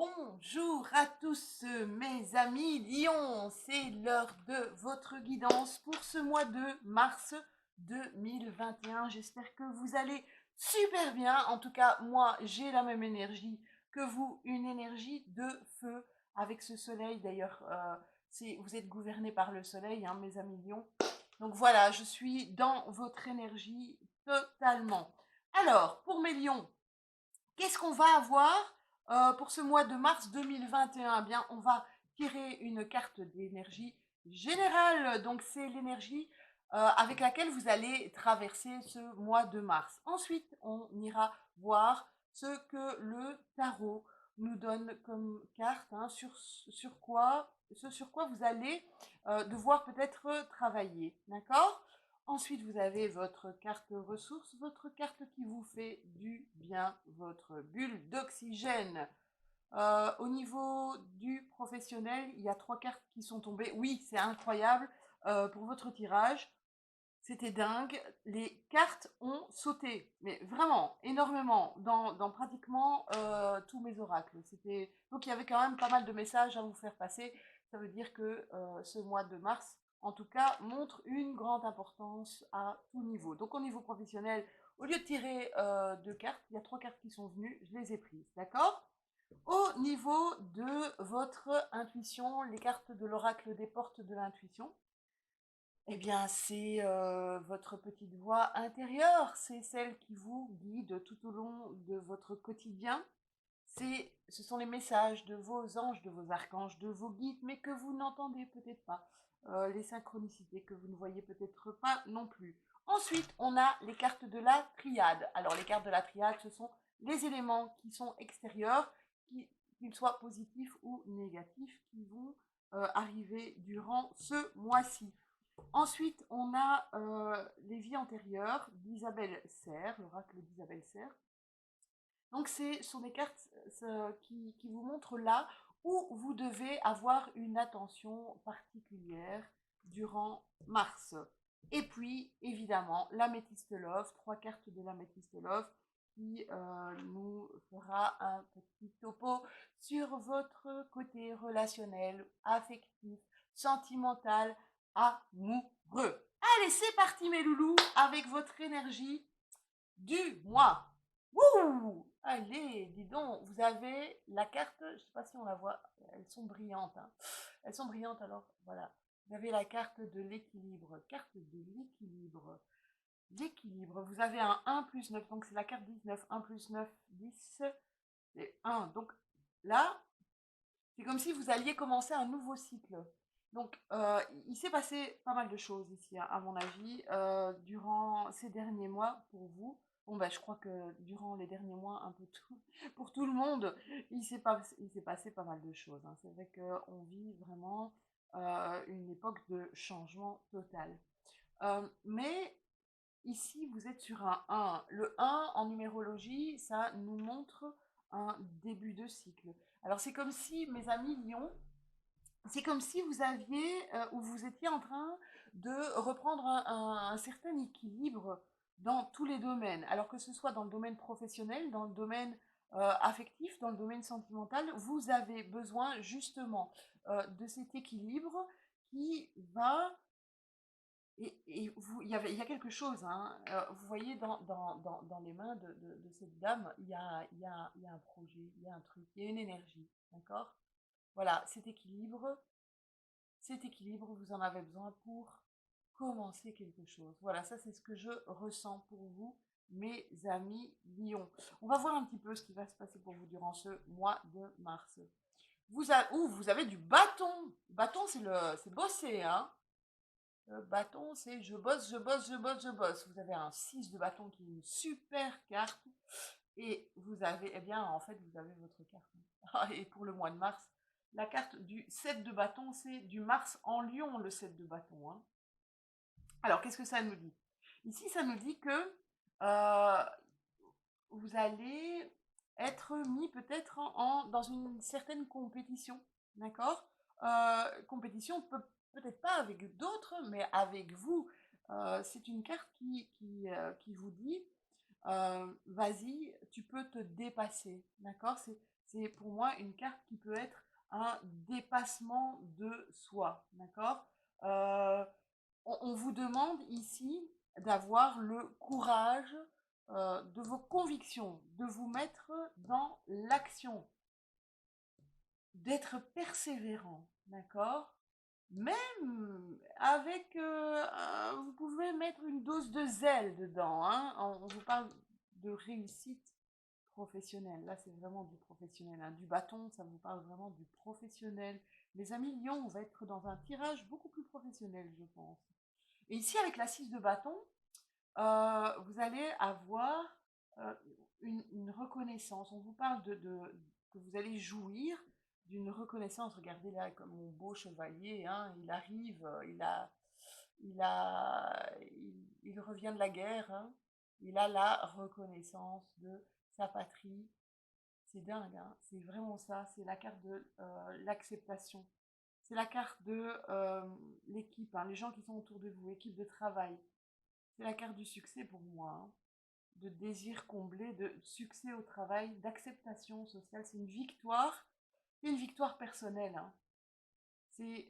Bonjour à tous mes amis Lion, c'est l'heure de votre guidance pour ce mois de mars 2021. J'espère que vous allez super bien. En tout cas, moi j'ai la même énergie que vous, une énergie de feu avec ce soleil. D'ailleurs, vous êtes gouverné par le soleil, hein, mes amis Lion. Donc voilà, je suis dans votre énergie totalement. Alors, pour mes lions, qu'est-ce qu'on va avoir pour ce mois de mars 2021? Eh bien, on va tirer une carte d'énergie générale. Donc, c'est l'énergie avec laquelle vous allez traverser ce mois de mars. Ensuite, on ira voir ce que le tarot nous donne comme carte, hein, ce sur quoi vous allez devoir peut-être travailler. D'accord? Ensuite, vous avez votre carte ressources, votre carte qui vous fait du bien, votre bulle d'oxygène. Au niveau du professionnel, il y a 3 cartes qui sont tombées. Oui, c'est incroyable pour votre tirage. C'était dingue. Les cartes ont sauté, mais vraiment énormément dans pratiquement tous mes oracles. Donc il y avait quand même pas mal de messages à vous faire passer. Ça veut dire que ce mois de mars, en tout cas, montre une grande importance à tout niveau. Donc au niveau professionnel, au lieu de tirer 2 cartes, il y a 3 cartes qui sont venues. Je les ai prises, d'accord? Au niveau de votre intuition, les cartes de l'oracle des portes de l'intuition. Eh bien, c'est votre petite voix intérieure, c'est celle qui vous guide tout au long de votre quotidien. Ce sont les messages de vos anges, de vos archanges, de vos guides, mais que vous n'entendez peut-être pas. Les synchronicités que vous ne voyez peut-être pas non plus. Ensuite, on a les cartes de la triade. Alors, les cartes de la triade, ce sont les éléments qui sont extérieurs, qu'ils soient positifs ou négatifs, qui vont arriver durant ce mois-ci. Ensuite, on a les vies antérieures d'Isabelle Serre, l'oracle d'Isabelle Serre. Donc, ce sont des cartes qui vous montrent là où vous devez avoir une attention particulière durant mars. Et puis, évidemment, l'améthyste love, 3 cartes de l'améthyste love qui nous fera un petit topo sur votre côté relationnel, affectif, sentimental, amoureux. Allez, c'est parti mes loulous avec votre énergie du mois. Wouh! Allez, dis donc, vous avez la carte, je ne sais pas si on la voit, elles sont brillantes, hein. Elles sont brillantes, alors voilà. Vous avez la carte de l'équilibre, carte de l'équilibre. L'équilibre, vous avez un 1 plus 9, donc c'est la carte 19, 1 plus 9, 10, c'est 1. Donc là, c'est comme si vous alliez commencer un nouveau cycle. Donc, il s'est passé pas mal de choses ici, hein, à mon avis, durant ces derniers mois pour vous. Bon, bah, je crois que durant les derniers mois, un peu tout, pour tout le monde, il s'est passé pas mal de choses, hein. C'est vrai qu'on vit vraiment une époque de changement total. Mais ici, vous êtes sur un 1. Le 1 en numérologie, ça nous montre un début de cycle. Alors, c'est comme si, mes amis Lion, c'est comme si vous aviez, ou vous étiez en train de reprendre un certain équilibre dans tous les domaines. Alors que ce soit dans le domaine professionnel, dans le domaine affectif, dans le domaine sentimental, vous avez besoin justement de cet équilibre qui va il y a quelque chose, hein, vous voyez dans les mains de cette dame, il y a un projet, il y a un truc, il y a une énergie, d'accord? Voilà, cet équilibre, vous en avez besoin pour commencer quelque chose. Voilà, ça c'est ce que je ressens pour vous, mes amis Lion. On va voir un petit peu ce qui va se passer pour vous durant ce mois de mars. Vous avez du bâton. Bâton, c'est bosser, hein. Le bâton, c'est je bosse, je bosse, je bosse, je bosse. Vous avez un 6 de bâton qui est une super carte. Et vous avez, eh bien, en fait, vous avez votre carte. Et pour le mois de mars, la carte du 7 de bâton, c'est du Mars en Lion, le 7 de bâton, hein. Alors, qu'est-ce que ça nous dit? Ici, ça nous dit que euh, vous allez être mis peut-être dans une certaine compétition, d'accord? Compétition peut-être pas avec d'autres, mais avec vous. C'est une carte qui vous dit vas-y, tu peux te dépasser, d'accord? C'est pour moi une carte qui peut être un dépassement de soi, d'accord? Euh, on vous demande ici d'avoir le courage de vos convictions, de vous mettre dans l'action, d'être persévérant, d'accord? Même avec, vous pouvez mettre une dose de zèle dedans, hein. On vous parle de réussite professionnelle. Là, c'est vraiment du professionnel, hein. Du bâton, ça vous parle vraiment du professionnel. Les amis Lion, on va être dans un tirage beaucoup plus professionnel, je pense. Et ici, avec la 6 de bâton, vous allez avoir euh, une reconnaissance. On vous parle que vous allez jouir d'une reconnaissance. Regardez là, comme mon beau chevalier, hein, il arrive, il revient de la guerre, hein. Il a la reconnaissance de sa patrie. C'est dingue, hein. C'est vraiment ça. C'est la carte de l'acceptation. C'est la carte de l'équipe, hein, les gens qui sont autour de vous, équipe de travail. C'est la carte du succès pour moi, hein. De désir comblé, de succès au travail, d'acceptation sociale. C'est une victoire, c'est une victoire personnelle, hein. C'est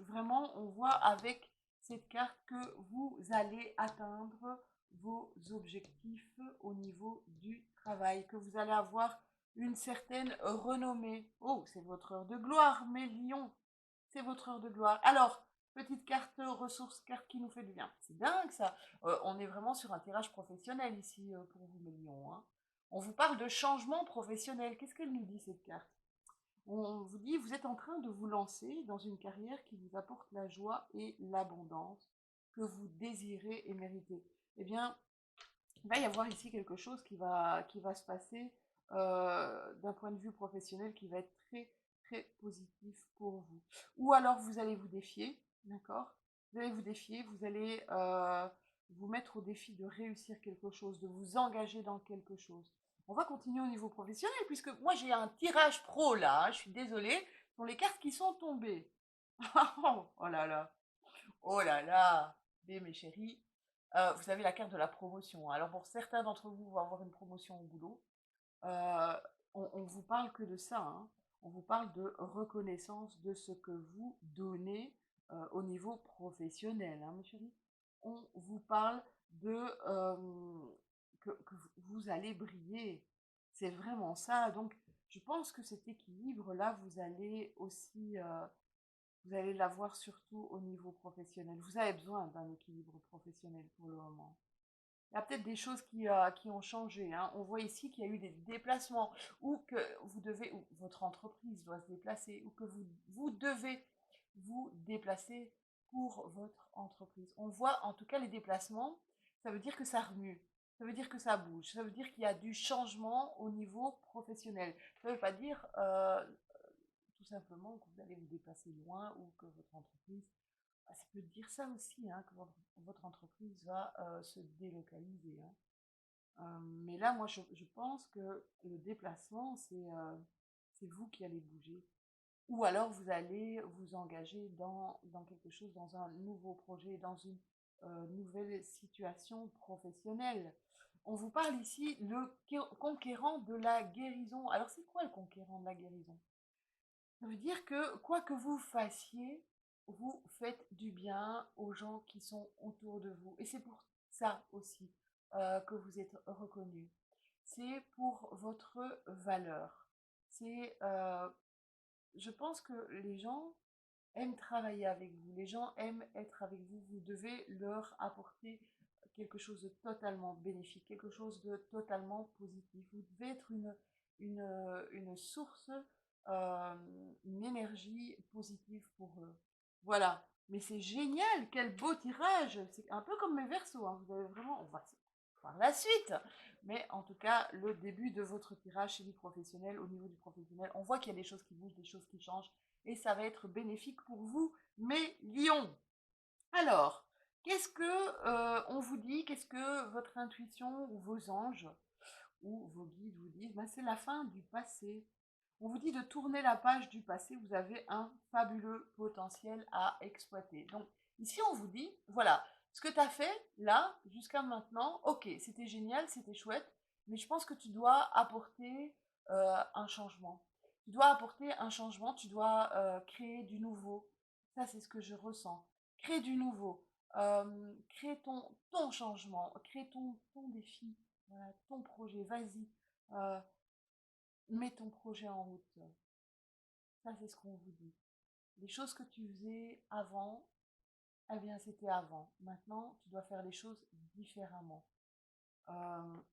vraiment, on voit avec cette carte que vous allez atteindre vos objectifs au niveau du travail, que vous allez avoir une certaine renommée. Oh, c'est votre heure de gloire, mes lions. C'est votre heure de gloire. Alors, petite carte ressource, carte qui nous fait du bien. C'est dingue ça. On est vraiment sur un tirage professionnel ici pour vous, mes lions, hein. On vous parle de changement professionnel. Qu'est-ce qu'elle nous dit cette carte? On vous dit, vous êtes en train de vous lancer dans une carrière qui vous apporte la joie et l'abondance que vous désirez et méritez. Eh bien, il va y avoir ici quelque chose qui va se passer d'un point de vue professionnel qui va être très, très positif pour vous. Ou alors vous allez vous défier, d'accord? Vous allez vous défier, vous allez vous mettre au défi de réussir quelque chose, de vous engager dans quelque chose. On va continuer au niveau professionnel, puisque moi j'ai un tirage pro là, hein, je suis désolée, ce sont les cartes qui sont tombées. Oh là là, oh là là, mes chéris, vous avez la carte de la promotion. Alors pour certains d'entre vous, vous allez avoir une promotion au boulot. Euh, on vous parle que de ça, hein. On vous parle de reconnaissance de ce que vous donnez au niveau professionnel, hein, mes chéris. On vous parle de que vous allez briller. C'est vraiment ça. Donc, je pense que cet équilibre-là, vous allez l'avoir surtout au niveau professionnel. Vous avez besoin d'un équilibre professionnel pour le moment. Il y a peut-être des choses qui ont changé, hein. On voit ici qu'il y a eu des déplacements, ou que ou votre entreprise doit se déplacer, ou que vous devez vous déplacer pour votre entreprise. On voit en tout cas les déplacements, ça veut dire que ça remue, ça veut dire que ça bouge, ça veut dire qu'il y a du changement au niveau professionnel. Ça ne veut pas dire tout simplement que vous allez vous déplacer loin ou que votre entreprise, ça peut dire ça aussi, hein, que votre entreprise va se délocaliser, hein. Mais là, moi, je pense que le déplacement, c'est vous qui allez bouger. Ou alors, vous allez vous engager dans quelque chose, dans un nouveau projet, dans une nouvelle situation professionnelle. On vous parle ici le conquérant de la guérison. Alors, c'est quoi le conquérant de la guérison? Ça veut dire que quoi que vous fassiez, vous faites du bien aux gens qui sont autour de vous. Et c'est pour ça aussi que vous êtes reconnu. C'est pour votre valeur. C'est, je pense que les gens aiment travailler avec vous. Les gens aiment être avec vous. Vous devez leur apporter quelque chose de totalement bénéfique, quelque chose de totalement positif. Vous devez être une source, une énergie positive pour eux. Voilà. Mais c'est génial, quel beau tirage. C'est un peu comme mes versos, hein. Vous avez vraiment, on va par la suite. Mais en tout cas, le début de votre tirage chez les professionnels, au niveau du professionnel, on voit qu'il y a des choses qui bougent, des choses qui changent et ça va être bénéfique pour vous, mes lions. Alors, qu'est-ce que on vous dit? Qu'est-ce que votre intuition ou vos anges ou vos guides vous disent? Ben, c'est la fin du passé. On vous dit de tourner la page du passé. Vous avez un fabuleux potentiel à exploiter. Donc, ici, on vous dit, voilà, Ce que tu as fait, là, jusqu'à maintenant, ok, c'était génial, c'était chouette, mais je pense que tu dois apporter un changement. Tu dois apporter un changement, tu dois créer du nouveau. Ça, c'est ce que je ressens. Crée du nouveau. Crée ton changement, crée ton défi, voilà, ton projet, vas-y. Euh, Mets ton projet en route. Ça, c'est ce qu'on vous dit. Les choses que tu faisais avant, eh bien, c'était avant. Maintenant, tu dois faire les choses différemment.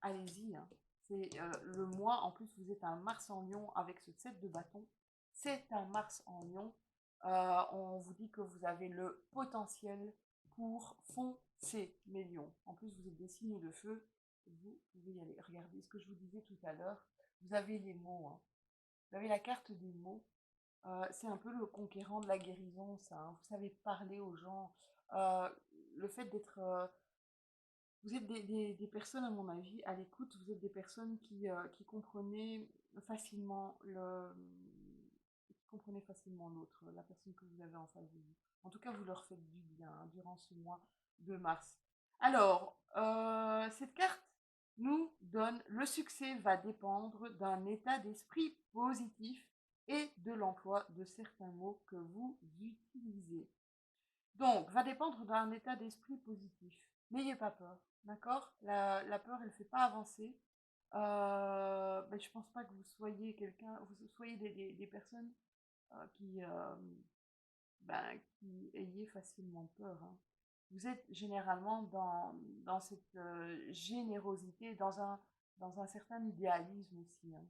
Allez-y, hein. C'est le mois, en plus, vous êtes un Mars en Lion avec ce 7 de bâton. C'est un Mars en Lion. On vous dit que vous avez le potentiel pour foncer, mes lions. En plus, vous êtes des signes de feu. Vous pouvez y aller. Regardez ce que je vous disais tout à l'heure. Vous avez les mots, hein. Vous avez la carte des mots. C'est un peu le conquérant de la guérison, ça, hein. Vous savez parler aux gens. Euh, le fait d'être... vous êtes des personnes, à mon avis, à l'écoute. Vous êtes des personnes qui comprenaient facilement l'autre, la personne que vous avez en face de vous. En tout cas, vous leur faites du bien, hein, durant ce mois de mars. Alors, cette carte nous donne le succès va dépendre d'un état d'esprit positif et de l'emploi de certains mots que vous utilisez. Donc, va dépendre d'un état d'esprit positif. N'ayez pas peur, d'accord? La peur, elle ne fait pas avancer. Mais je pense pas que vous soyez quelqu'un, vous soyez des personnes qui qui ayez facilement peur, hein. Vous êtes généralement dans cette générosité, dans un certain idéalisme aussi, hein.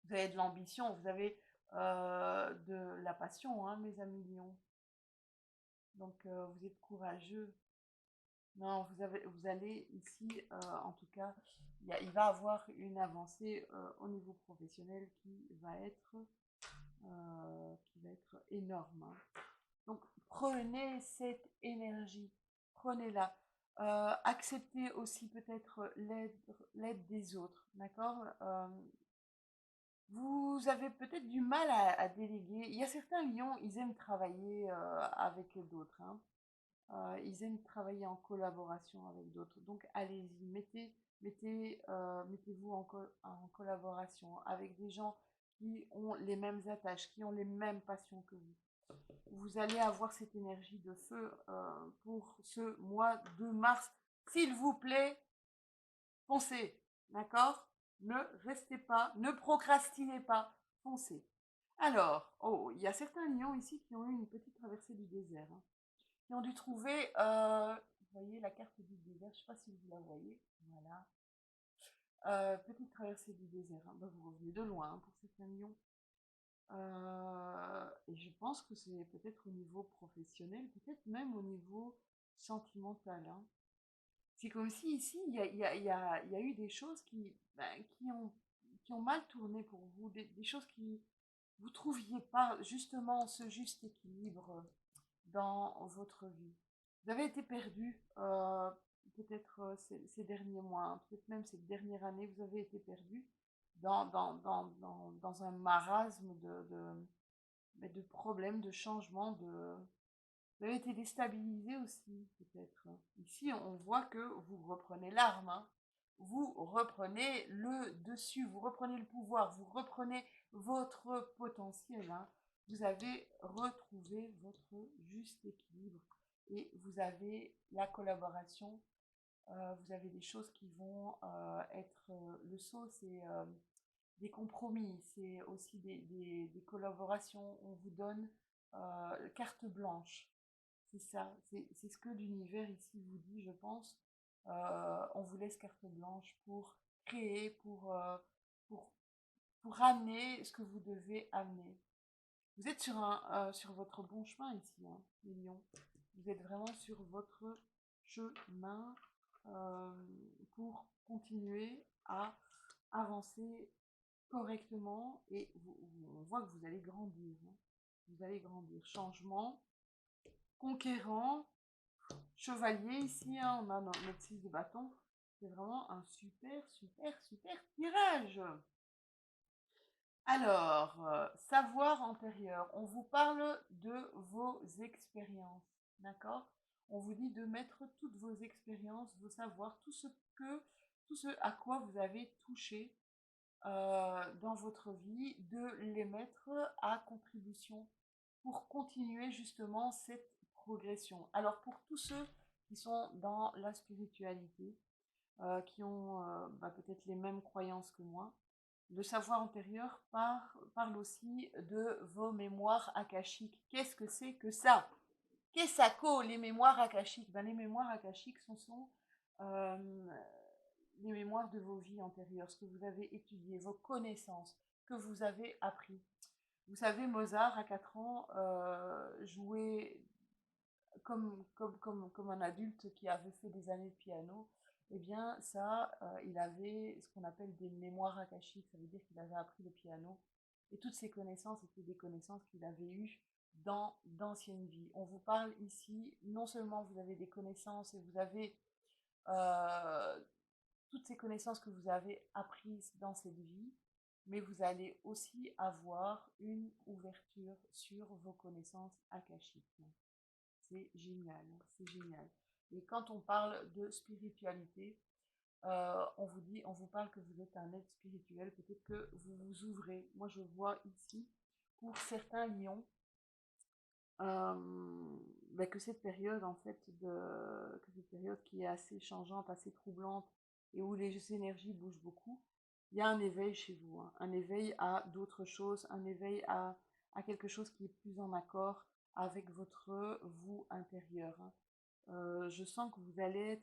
Vous avez de l'ambition, vous avez de la passion, hein, mes amis lions. Donc vous êtes courageux. Non, vous allez ici, en tout cas, il va avoir une avancée au niveau professionnel qui va être énorme, hein. Donc prenez cette énergie, prenez-la. Acceptez aussi peut-être l'aide des autres, d'accord? Vous avez peut-être du mal à déléguer. Il y a certains lions, ils aiment travailler avec d'autres, hein. Ils aiment travailler en collaboration avec d'autres. Donc allez-y, mettez-vous en collaboration avec des gens qui ont les mêmes attaches, qui ont les mêmes passions que vous. Vous allez avoir cette énergie de feu pour ce mois de mars. S'il vous plaît, foncez, d'accord? Ne restez pas, ne procrastinez pas, foncez. Alors, oh, il y a certains lions ici qui ont eu une petite traversée du désert, hein, qui ont dû trouver, vous voyez la carte du désert, je ne sais pas si vous la voyez, voilà. Petite traversée du désert, hein. Bah, vous revenez de loin, hein, pour certains lions. Et je pense que c'est peut-être au niveau professionnel, peut-être même au niveau sentimental, hein. C'est comme si ici, il y a eu des choses qui ont mal tourné pour vous, des choses qui vous trouviez pas justement ce juste équilibre dans votre vie. Vous avez été perdu, peut-être ces derniers mois, hein, peut-être même cette dernière année, vous avez été perdu dans un marasme de problèmes, de changements, vous avez été déstabilisé aussi, peut-être. Ici, on voit que vous reprenez l'arme, hein. Vous reprenez le dessus, vous reprenez le pouvoir, vous reprenez votre potentiel, hein. Vous avez retrouvé votre juste équilibre et vous avez la collaboration. Vous avez des choses qui vont être le saut, c'est des compromis, c'est aussi des collaborations. On vous donne carte blanche. C'est ça, c'est ce que l'univers ici vous dit, je pense. On vous laisse carte blanche pour créer, pour, pour amener ce que vous devez amener. Vous êtes sur votre bon chemin ici, hein, les lions. Vous êtes vraiment sur votre chemin euh, pour continuer à avancer correctement et on voit que vous allez grandir, hein. Vous allez grandir. Changement, conquérant, chevalier ici, hein, on a notre 6 de bâton. C'est vraiment un super, super, super tirage. Alors, savoir antérieur, on vous parle de vos expériences, d'accord? On vous dit de mettre toutes vos expériences, vos savoirs, tout ce à quoi vous avez touché dans votre vie, de les mettre à contribution pour continuer justement cette progression. Alors pour tous ceux qui sont dans la spiritualité, qui ont peut-être les mêmes croyances que moi, le savoir antérieur parle aussi de vos mémoires akashiques. Qu'est-ce que c'est que ça? Qu'est-ce que les mémoires akashiques? Les mémoires akashiques, ce sont euh, les mémoires de vos vies antérieures, ce que vous avez étudié, vos connaissances, que vous avez appris. Vous savez, Mozart, à 4 ans, jouait comme un adulte qui avait fait des années de piano. Eh bien, ça, il avait ce qu'on appelle des mémoires akashiques. Ça veut dire qu'il avait appris le piano. Et toutes ces connaissances étaient des connaissances qu'il avait eues dans d'anciennes vies. On vous parle ici, non seulement vous avez des connaissances et vous avez euh, toutes ces connaissances que vous avez apprises dans cette vie, mais vous allez aussi avoir une ouverture sur vos connaissances akashiques. C'est génial, c'est génial. Et quand on parle de spiritualité, on vous parle que vous êtes un être spirituel, peut-être que vous vous ouvrez. Moi, je vois ici, pour certains lions, que cette période, en fait, que cette période qui est assez changeante, assez troublante, et où les énergies bougent beaucoup, il y a un éveil chez vous, hein, un éveil à d'autres choses, un éveil à quelque chose qui est plus en accord avec votre vous intérieur, hein. Je sens que vous allez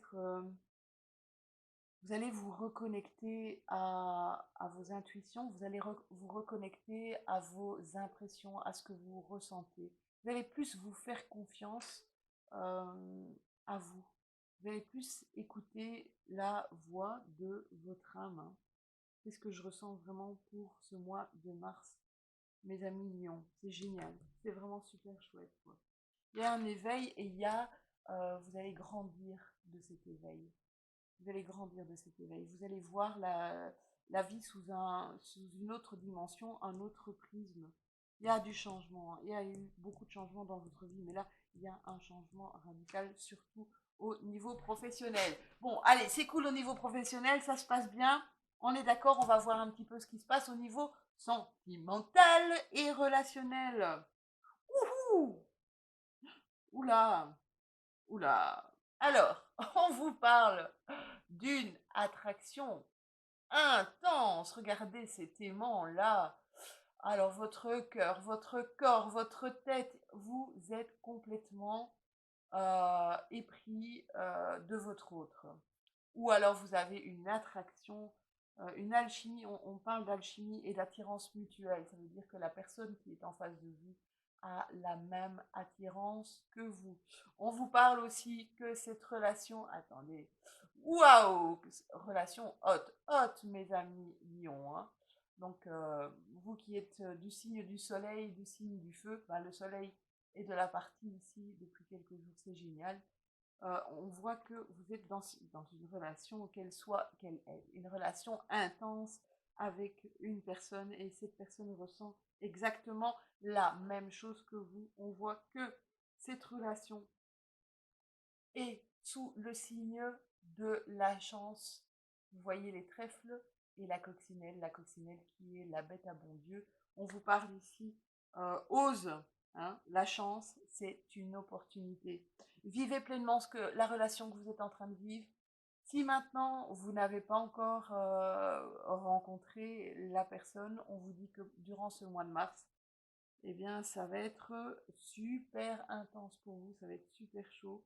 vous reconnecter à vos intuitions, vous allez vous reconnecter à vos impressions, à ce que vous ressentez. Vous allez plus vous faire confiance à vous. Vous allez plus écouter la voix de votre âme, hein. C'est ce que je ressens vraiment pour ce mois de mars, mes amis lions. C'est génial, c'est vraiment super chouette, quoi. Il y a un éveil et vous allez grandir de cet éveil. Vous allez grandir de cet éveil. Vous allez voir la vie sous une autre dimension, un autre prisme. Il y a du changement, hein. Il y a eu beaucoup de changements dans votre vie, mais là, il y a un changement radical, surtout au niveau professionnel. Bon, allez, c'est cool au niveau professionnel, ça se passe bien. On est d'accord, on va voir un petit peu ce qui se passe au niveau sentimental et relationnel. Ouhou! Oula! Oula! Alors, on vous parle d'une attraction intense. Regardez cet aimant-là. Alors, votre cœur, votre corps, votre tête, vous êtes complètement épris de votre autre. Ou alors, vous avez une attraction, une alchimie. On parle d'alchimie et d'attirance mutuelle. Ça veut dire que la personne qui est en face de vous a la même attirance que vous. On vous parle aussi que cette relation, attendez, waouh, relation haute, mes amis lions, hein. Donc, vous qui êtes du signe du soleil, du signe du feu, le soleil est de la partie ici depuis quelques jours, c'est génial. On voit que vous êtes dans une relation, qu'elle est une relation intense avec une personne et cette personne ressent exactement la même chose que vous. On voit que cette relation est sous le signe de la chance. Vous voyez les trèfles et la coccinelle qui est la bête à bon Dieu. On vous parle ici, ose, hein, la chance, c'est une opportunité. Vivez pleinement la relation que vous êtes en train de vivre. Si maintenant vous n'avez pas encore rencontré la personne, on vous dit que durant ce mois de mars, eh bien, ça va être super intense pour vous, ça va être super chaud,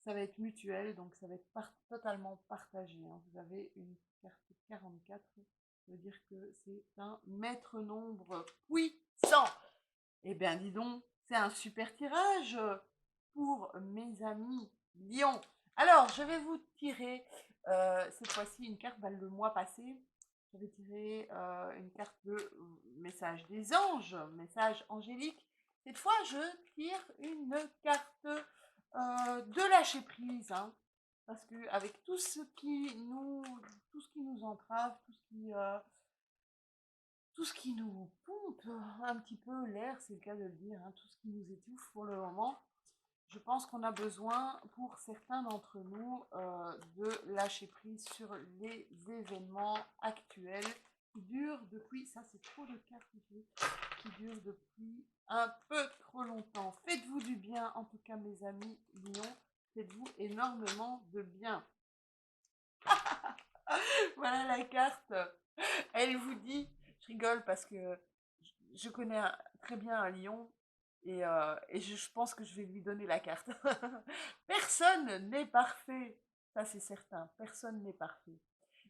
ça va être mutuel, donc ça va être totalement partagé, hein. Vous avez une carte 44, ça veut dire que c'est un maître nombre puissant. Eh bien, dis donc, c'est un super tirage pour mes amis Lion. Alors, je vais vous tirer cette fois-ci une carte, le mois passé. J'avais tiré une carte de message des anges, message angélique. Cette fois, je tire une carte de lâcher prise, hein, parce que avec tout ce qui nous entrave, tout ce qui nous pompe un petit peu l'air, c'est le cas de le dire, hein, tout ce qui nous étouffe pour le moment, Je pense qu'on a besoin, pour certains d'entre nous, de lâcher prise sur les événements actuels qui durent depuis, ça c'est trop de cartes, qui durent depuis un peu trop longtemps. Faites-vous du bien, en tout cas mes amis lions, faites-vous énormément de bien. Voilà la carte. Elle vous dit, je rigole parce que je connais très bien un lion et je pense que je vais lui donner la carte. Personne n'est parfait, ça c'est certain, personne n'est parfait.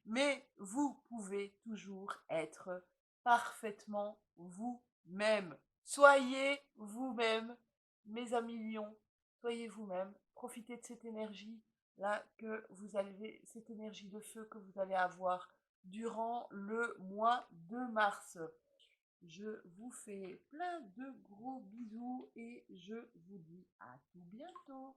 Mais vous pouvez toujours être parfaitement vous-même. Soyez vous-même, mes amis lions, soyez vous-même, profitez de cette énergie là que vous avez, cette énergie de feu que vous allez avoir durant le mois de mars. Je vous fais plein de gros bisous et je vous dis à tout bientôt.